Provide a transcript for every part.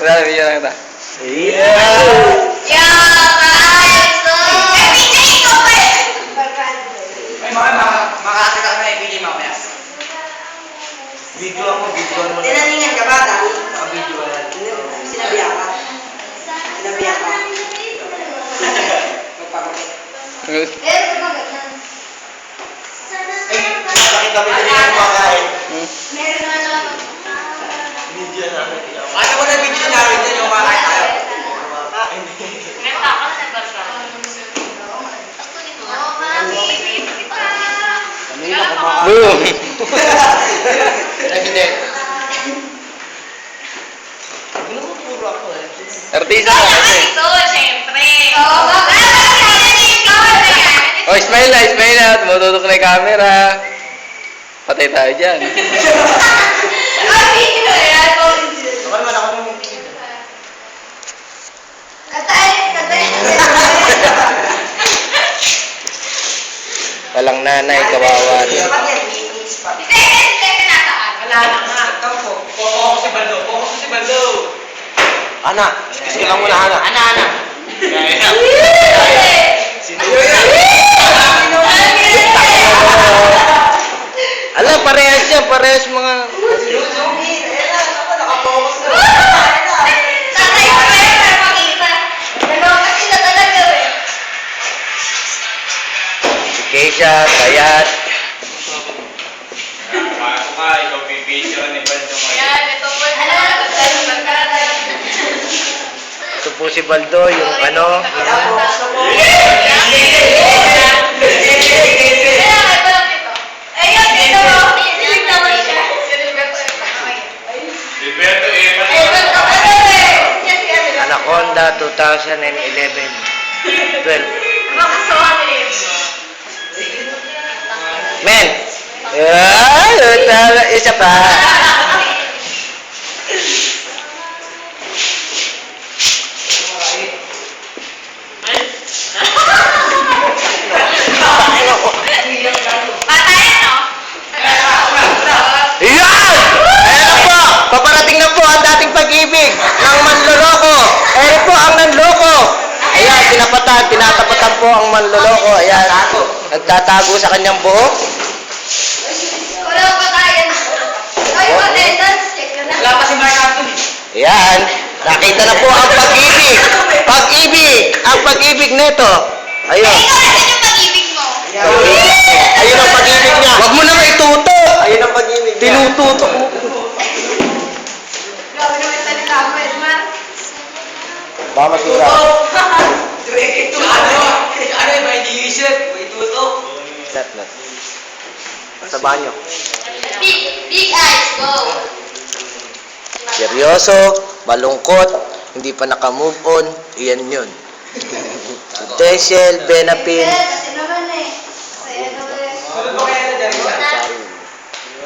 Wala, video lang kita. Makakita ka na i-video mamaya. Video mo. Tinaningan ka ba, Dali? Video yan. Sinabihan ka. Sinabihan ka. Pakita mo din yung makain. Video namin. Ano ko na video namin din yung makain tayo? Boom! Hindi. Ano mo puro ako eh? Artista ka kasi. Oh, smile na. Tumututok na yung camera. Patay tayo dyan. Ako naman ako nung tingin. Walang nanay, kawawa. Wala na nga. Poko si Baldo. Ana, excuse ka lang muna, Ana. Ana. Sino? Alam, parehas yan. Parehas mga... Keisha, Kayat. Pasok ka, ikaw pipicture ni Baldo ngayon. Ito po si Baldo, yung ano. Gilberto, Anaconda 2011. 12. Men! Isa pa. Yan! Ayan na po! Paparating na po ang dating pag-ibig ng manloloko. Ayan po ang nanloko. Ayan, tinatapatan po ang manloloko. Ayan, nagtatago sa kanyang buhok. Wala pa si Mark Anthony. Ayan, nakita na po ang pag-ibig. Ang pag-ibig nito. Ayun. Ayun ang pag-ibig niya. Huwag mo na maituto. Ayun ang pag-ibig niya. Tinututok mo. Baka masira. Ano yung may diisip? May tutok. Not. Sa banyo. Big eyes, go! Seryoso, malungkot, hindi pa naka-move on, iyan yun. Potential, Benapin,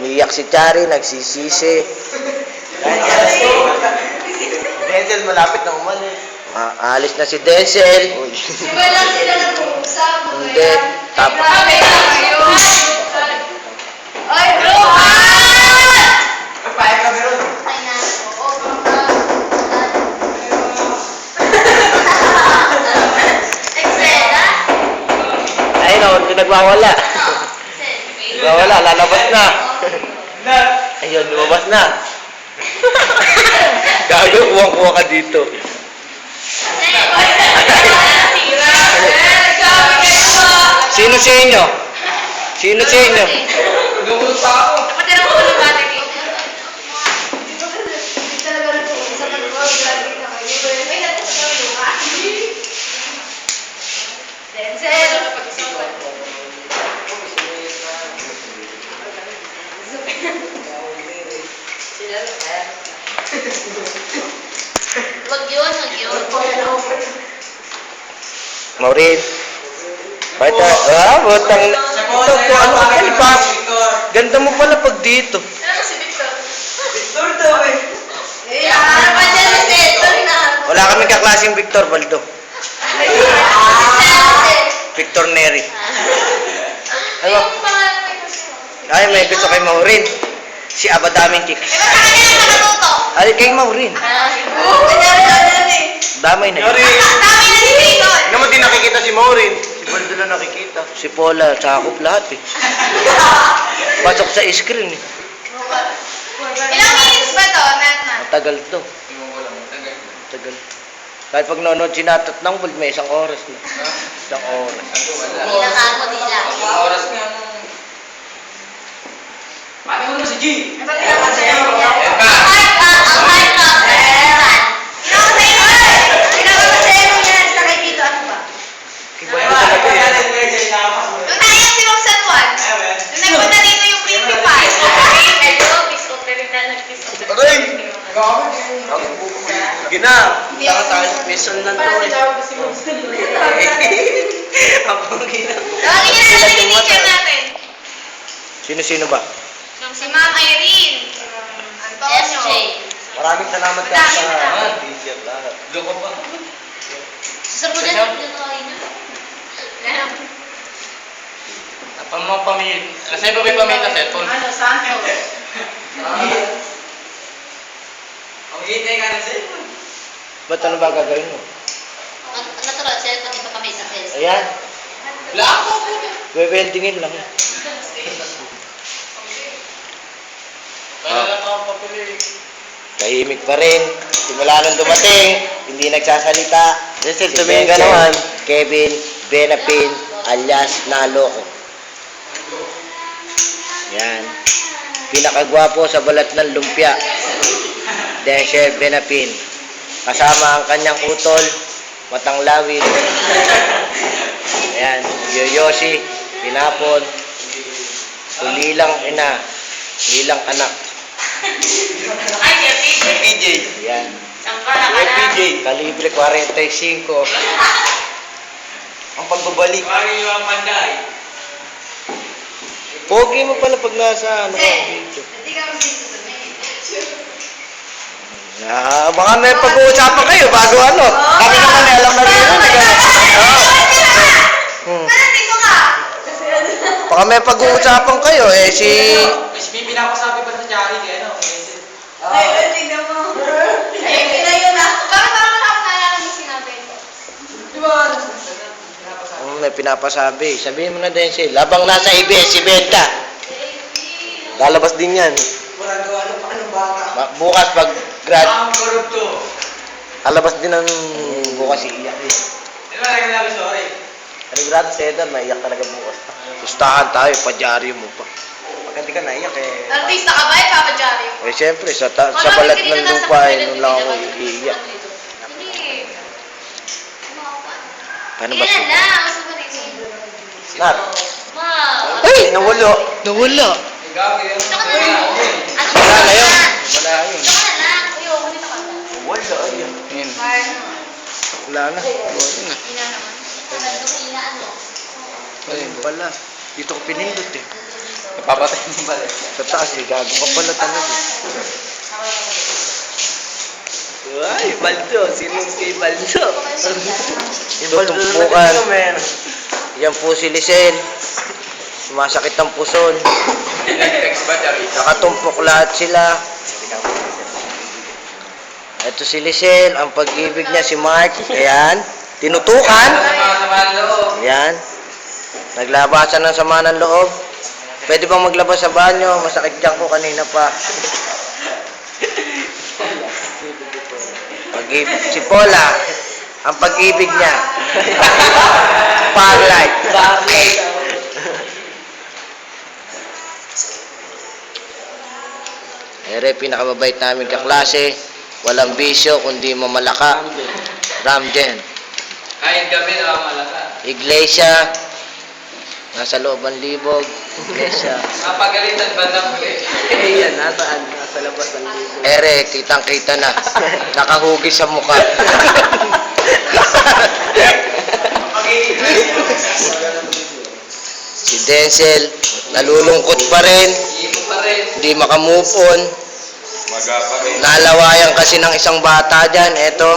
niyak si Chari, nagsisisi. Denzel, malapit na umalis. Alis na si Denzel. Diba lang sila nag-uusap? Hindi. Tapos. Sabi na kayo. Ay, Rohan! Payag ka meron. Ay, na. Oo, Excela? Ayun o, nagwawala. Nagwawala, lalabas na. Ayun, lumabas na. Gago, kuwang-kuwa ka dito. Sino sa inyo? Sino sa inyo? Lumulot pa ako. Kapatid ako ng bata dito. Denzel! Wag yun. Maureen. Butang. Ito po, ano ka pa? Ganda mo pala pag dito. Ano si Victor? Victor daw eh. Ano pa dyan si Victor na? Wala kaming kaklaseng Victor Baldo. Victor Neri. Ano? Ay, may gusto kay Maureen. Si Abadaming Chicks. Ba't sa kanya nakatuto? Ay, kay Maureen. Kanyari lang yan eh. Damay na Yari. yun. Dami na ni Dayton. Naman din nakikita si Maureen. Si Baldo lang nakikita. Si Paula, sakop lahat eh. Pasok sa screen eh. Ilang minutes ba to? Natna. Matagal to. Matagal. Kahit pag nanonood si Natat ng Gold, may isang oras na. Isang oras. Ilang ako nila. Oras nga nung... Pati mo na si G. Ito pinapasaya ko. Ang hype na. Pinapasaya mo yan sa kay Tito. Ano ba? Baldo talaga yan. Nung tayo si Ma'am San Juan. Nung nagpunta dito yung principal. Hello, peace of the peace of the Aray! Sige na. Taka tayo sa mission na Para sa job kasi Ma'am San Juan. Ako gina. Tawagin niya na natin yung teacher natin. Sino-sino ba? Si Ma'am Irene. Antonio. Maraming salamat ka Madami, sa madami. teacher lahat. Doon ka pa. Sir mo dyan. Dyan ako yun. Napang mga pamilya. Kasi ba may pamilya sa cellphone? Ano, Santos. Ang hintay ka na cellphone. Ba't ano ba gagawin mo? Natural, sir, pati pa kami sa fest. Ayan. Wala ako. We-weldingin lang. Kaya lang ako papili. Tahimik pa rin. Simula nung dumating, hindi nagsasalita. Denzel, Si tumingin ka Denzel, naman. Kevin, Benapin, alias Naloko. Yan. Pinakagwapo sa balat ng lumpia. Denzel Benapin. Kasama ang kanyang utol, matang lawin. Ayan. Yoyoshi, Pinapon, Tulilang ina, Lilang anak. Ay, Sir PJ. PJ. Yan. Saan ka na PJ. Kalibre 45. Ang pagbabalik. Parang yung mga panday. Pogi mo pala pag nasa ano ka, Sir, video. hindi ka dito sa Baka may pag-uusapan kayo bago ano. Kami naman alam na rin yun. Parang dito ka. Baka may pag-uusapan kayo eh si... Mas may pinapasabi pa sa Jari kaya ano. Ay, tingnan mo. Ay, pinayo na. Bakit parang wala akong naalala mo sinabi? Di ba? May pinapasabi. Sabihin mo na din siya. Labang nasa ABS si Benta. Lalabas din yan. Bukas pag grad. Ang korupto. Lalabas din ng bukas si Iyak. Ano ba nagkakasabi, sorry? Ano grado sa Eden, maiyak talaga bukas. Pustahan tayo, padyaryo mo pa. Pag hindi ka naiyak eh. Artista ka ba? Papa Jari? Eh siyempre, sa balat ng lupa eh, nun lang ako iiyak. Hindi. Paano ba Ilan siya? lang. Gusto mo rin Nat. Ma. Ay! Nawalo. Nawala. Ikaw, kaya Ito ka na lang. Wala na yun. Wala yun. Ito ka na lang. Uy, ako dito ka na. Wala. Ayun. Yun. Paano? Wala na. Wala na. Ina naman. Ina ano? Ayun pala. Dito ko pinindot eh. Napapatay mo ba? Sa taas eh, gago ka pala talaga. Ay, Baldo. Sinong kay Baldo? Tutumpukan. Yan po si Lisel. Sumasakit ang puson. Nag-text ba, Jari? Nakatumpok lahat sila. Ito si Lisel. Ang pag-ibig niya si Mark. Ayan. Tinutukan. Sama ng loob. Ayan. Naglabasan ng sama ng loob. Pwede bang maglabas sa banyo? Masakit dyan ko kanina pa. Si Paula, ang pag-ibig niya. Spotlight. Ere, pinakamabait namin kaklase. Walang bisyo, kundi mamalaka. Ramjen. Kahit gabi na malaka. Iglesia. Nasa loob ang libog. Iglesia. Kapagalitan ba na huli? Eh, yan. Nasaan? Nasa labas ng libo. Ere, kitang-kita na. Nakahugi sa mukha. Si Denzel, nalulungkot pa rin. Imo pa rin. Hindi makamove on. Magapa rin. Nalawayan kasi ng isang bata dyan. Eto,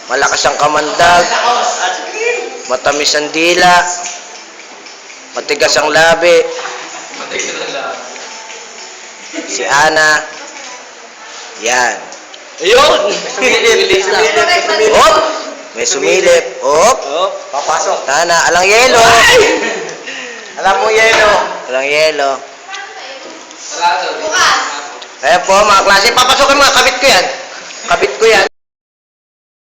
malakas ang kamandag. Matamis ang dila. Matigas ang labi. Matigil na lang. Si Ana. Yan. Ayun! Sumilip. Sumilip. Hop! May sumilip. Hop! Oh, Papasok. Tana, alang yelo. Alam mo yelo. Alang yelo. Bukas. Ayan po mga klase. Papasokin mga kabit ko yan. Kabit ko yan.